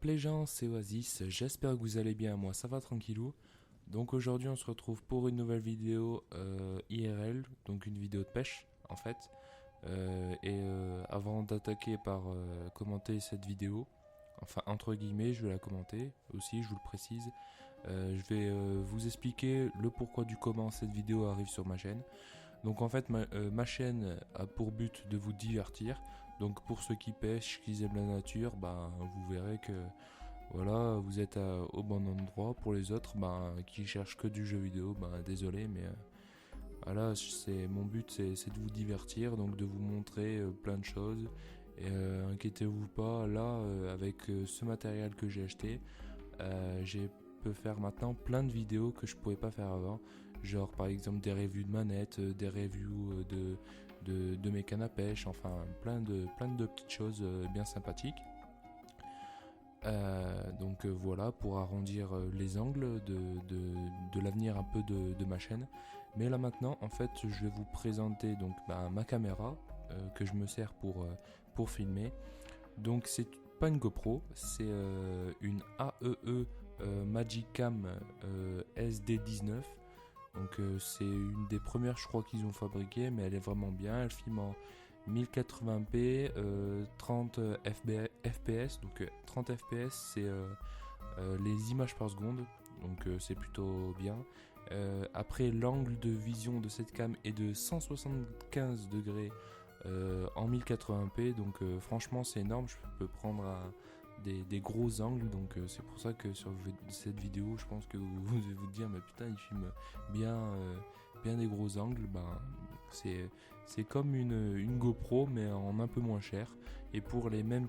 les gens, c'est Oasis, j'espère que vous allez bien, moi ça va tranquillou. Donc aujourd'hui on se retrouve pour une nouvelle vidéo IRL, donc une vidéo de pêche en fait. Avant d'attaquer par commenter cette vidéo, enfin entre guillemets je vais la commenter aussi, je vous le précise. Je vais vous expliquer le pourquoi du comment cette vidéo arrive sur ma chaîne. Donc en fait ma chaîne a pour but de vous divertir. Donc pour ceux qui pêchent, qui aiment la nature, vous verrez que voilà, vous êtes au bon endroit. Pour les autres qui cherchent que du jeu vidéo, désolé, mais voilà, mon but c'est de vous divertir, donc de vous montrer plein de choses. Et inquiétez-vous pas, là avec ce matériel que j'ai acheté, j'ai peux faire maintenant plein de vidéos que je pouvais pas faire avant. Genre par exemple des reviews de manettes, des reviews de mes cannes à pêche, enfin plein de petites choses bien sympathiques. Voilà, pour arrondir les angles de l'avenir un peu de ma chaîne. Mais là maintenant, en fait, je vais vous présenter donc ma caméra que je me sers pour filmer. Donc c'est pas une GoPro, c'est une AEE Magicam SD19. Donc c'est une des premières je crois qu'ils ont fabriqué, mais elle est vraiment bien. Elle filme en 1080p, 30 fps. Donc 30 fps c'est les images par seconde, donc c'est plutôt bien. Après l'angle de vision de cette cam est de 175 degrés en 1080p, donc franchement c'est énorme, je peux prendre des gros angles, donc c'est pour ça que sur cette vidéo je pense que vous devez vous dire mais putain il filme bien des gros angles. C'est comme une GoPro mais en un peu moins cher et pour les mêmes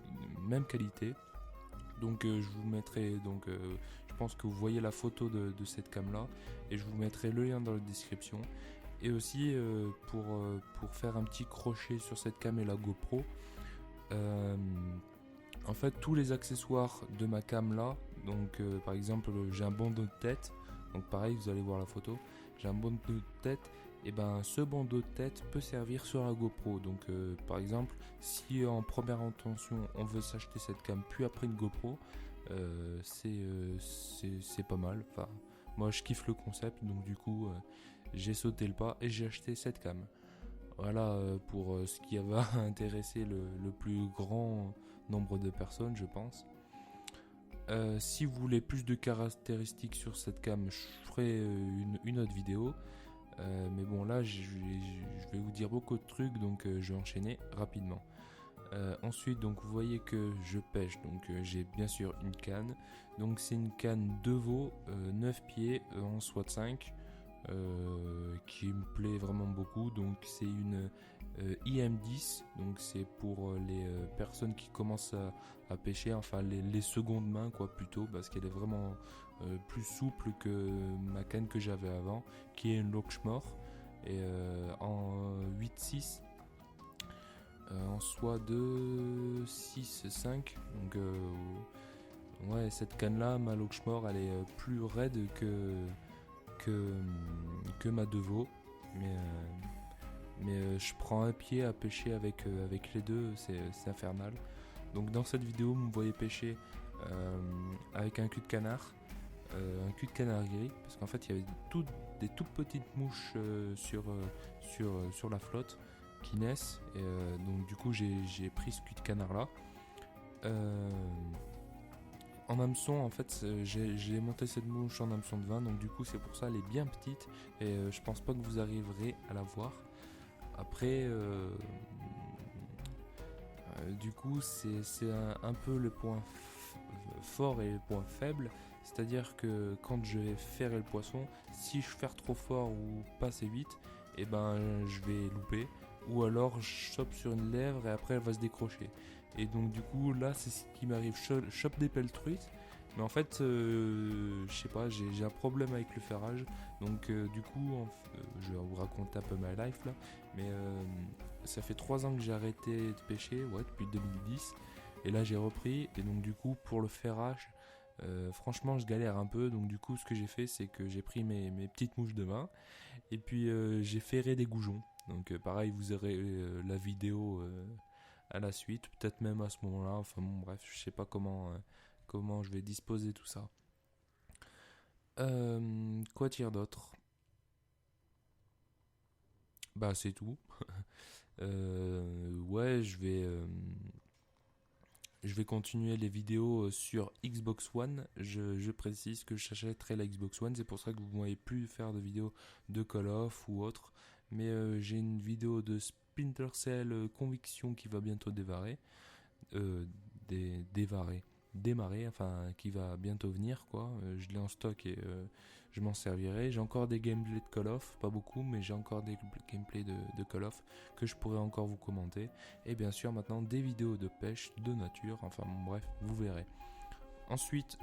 qualités. Donc je vous mettrai je pense que vous voyez la photo de cette cam là et je vous mettrai le lien dans la description. Et aussi pour faire un petit crochet sur cette cam et la GoPro, en fait tous les accessoires de ma cam là, donc par exemple j'ai un bandeau de tête, donc pareil vous allez voir la photo, j'ai un bandeau de tête, et ce bandeau de tête peut servir sur la GoPro. Donc par exemple si en première intention on veut s'acheter cette cam puis après une GoPro, c'est pas mal, enfin moi je kiffe le concept, donc du coup j'ai sauté le pas et j'ai acheté cette cam. Voilà pour ce qui va intéresser le plus grand nombre de personnes, je pense. Si vous voulez plus de caractéristiques sur cette cam, je ferai une autre vidéo. Mais bon, là, je vais vous dire beaucoup de trucs, donc je vais enchaîner rapidement. Ensuite, donc vous voyez que je pêche, donc j'ai bien sûr une canne. Donc c'est une canne Devo 9 pieds en SWAT 5. Qui me plaît vraiment beaucoup. Donc c'est une IM10, donc c'est pour les personnes qui commencent à pêcher, enfin les secondes mains quoi plutôt, parce qu'elle est vraiment plus souple que ma canne que j'avais avant, qui est une Lochmore, et en 8-6 en soit de 6-5. Donc ouais, cette canne là, ma Lochmore, elle est plus raide que ma Devo, mais je prends un pied à pêcher avec les deux, c'est infernal. Donc dans cette vidéo vous me voyez pêcher avec un cul de canard, un cul de canard gris, parce qu'en fait il y avait des toutes petites mouches sur la flotte qui naissent, et donc du coup j'ai pris ce cul de canard là. En hameçon, en fait, j'ai monté cette mouche en hameçon de 20, donc du coup c'est pour ça elle est bien petite, et je pense pas que vous arriverez à la voir. Après, du coup c'est un peu le point fort et le point faible, c'est-à-dire que quand je vais ferrer le poisson, si je ferre trop fort ou pas assez vite, et je vais louper, ou alors je chope sur une lèvre et après elle va se décrocher. Et donc du coup là c'est ce qui m'arrive, je chope des pelles truites, mais en fait je sais pas, j'ai un problème avec le ferrage. Donc du coup je vais vous raconter un peu ma life là, mais ça fait 3 ans que j'ai arrêté de pêcher, ouais, depuis 2010, et là j'ai repris, et donc du coup pour le ferrage, franchement je galère un peu. Donc du coup ce que j'ai fait c'est que j'ai pris mes petites mouches de main, et puis j'ai ferré des goujons. Donc pareil vous aurez la vidéo à la suite, peut-être même à ce moment-là, enfin bon bref, je sais pas comment je vais disposer tout ça. Quoi dire d'autre? Bah c'est tout. Ouais, je vais continuer les vidéos sur Xbox One. Je précise que j'achèterai la Xbox One, c'est pour ça que vous ne voyez plus faire de vidéos de Call of ou autre. Mais j'ai une vidéo de Splinter Cell Conviction qui va bientôt euh, démarrer, enfin qui va bientôt venir quoi. Je l'ai en stock et je m'en servirai. J'ai encore des gameplays de Call of, pas beaucoup, mais j'ai encore des gameplays de Call of que je pourrais encore vous commenter. Et bien sûr maintenant des vidéos de pêche, de nature, enfin bon, bref, vous verrez. Ensuite,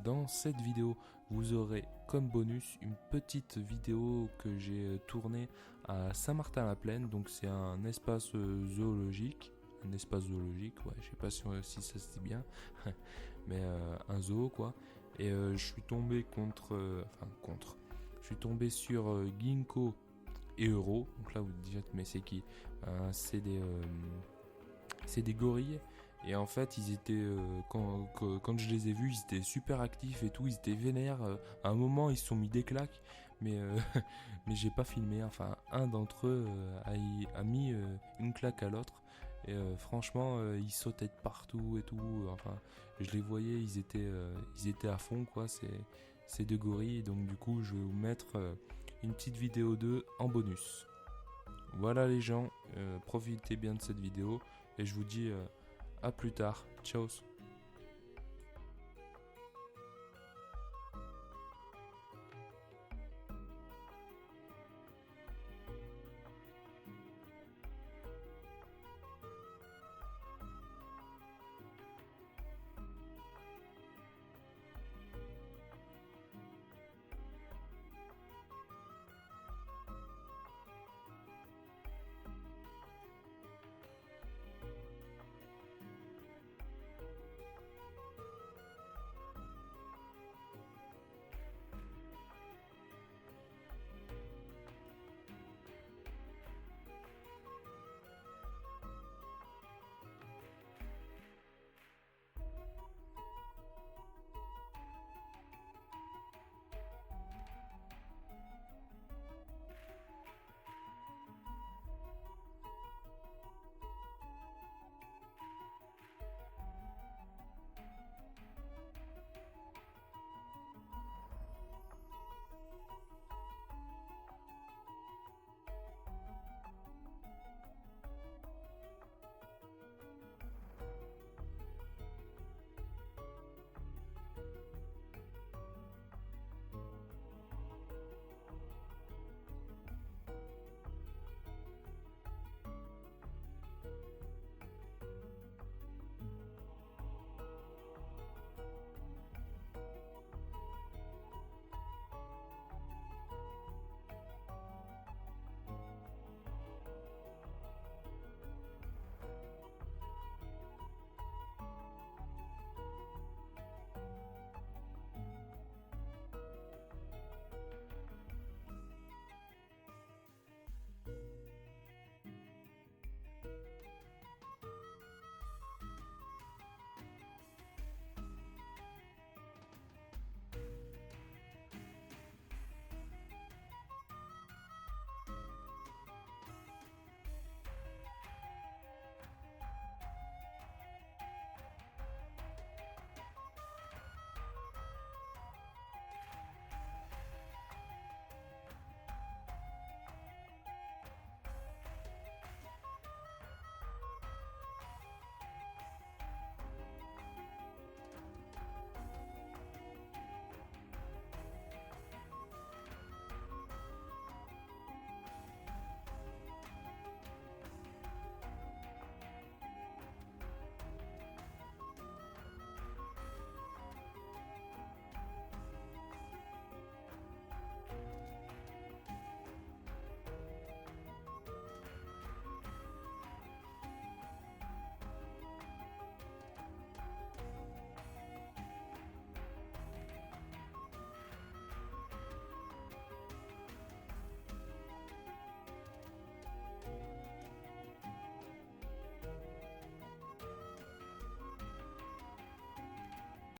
dans cette vidéo, vous aurez comme bonus une petite vidéo que j'ai tournée à Saint-Martin-la-Plaine. Donc c'est un espace zoologique. Un espace zoologique, ouais, je sais pas si ça se dit bien, mais un zoo quoi. Et je suis tombé contre. Je suis tombé sur Ginkgo et Euro. Donc là vous dites mais c'est qui? C'est des gorilles. Et en fait, ils étaient quand je les ai vus, ils étaient super actifs et tout, ils étaient vénères. À un moment, ils se sont mis des claques, mais mais j'ai pas filmé. Enfin, un d'entre eux a mis une claque à l'autre. Et franchement, ils sautaient de partout et tout. Enfin, je les voyais, ils étaient à fond quoi. Ces deux gorilles. Donc du coup, je vais vous mettre une petite vidéo d'eux en bonus. Voilà les gens, profitez bien de cette vidéo et je vous dis à plus tard. Ciao.